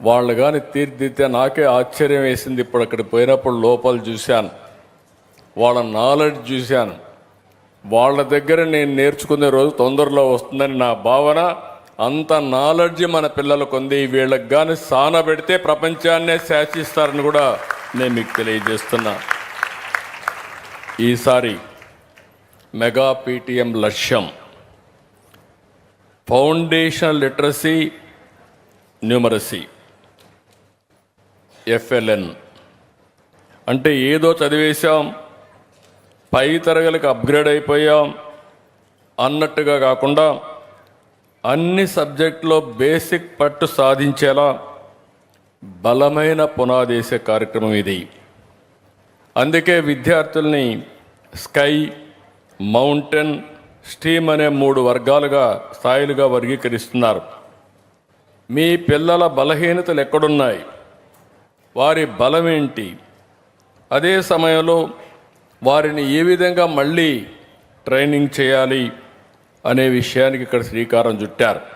వాళ్ళు కానీ తీర్చిదిద్దితే నాకే ఆశ్చర్యం వేసింది. ఇప్పుడు అక్కడికి పోయినప్పుడు లోపల చూశాను, వాళ్ళ నాలెడ్జ్ చూశాను. వాళ్ళ దగ్గర నేను నేర్చుకునే రోజు తొందరలో వస్తుందని నా భావన. అంత నాలెడ్జ్ మన పిల్లలకు ఉంది. వీళ్ళకి కానీ సానబెడితే ప్రపంచాన్నే శాసిస్తారని కూడా నేను మీకు తెలియజేస్తున్నా. ఈసారి మెగా పీటీఎం లక్ష్యం ఫౌండేషనల్ లిటరసీ న్యూమరసీ, FLN. అంటే ఏదో చదివేశాం, పై తరగతికి అప్గ్రేడ్ అయిపోయాం అన్నట్టుగా కాకుండా అన్ని సబ్జెక్టులో బేసిక్ పట్టు సాధించేలా బలమైన పునాదేసే కార్యక్రమం ఇది. అందుకే విద్యార్థుల్ని స్కై, మౌంటైన్, స్ట్రీమ్ అనే 3 వర్గాలుగా, స్థాయిలుగా వర్గీకరిస్తున్నారు. మీ పిల్లల బలహీనతలు ఎక్కడున్నాయి, వారి బలం ఏంటి, అదే సమయంలో వారిని ఏ విధంగా మళ్ళీ ట్రైనింగ్ చేయాలి అనే విషయానికి ఇక్కడ శ్రీకారం చుట్టారు.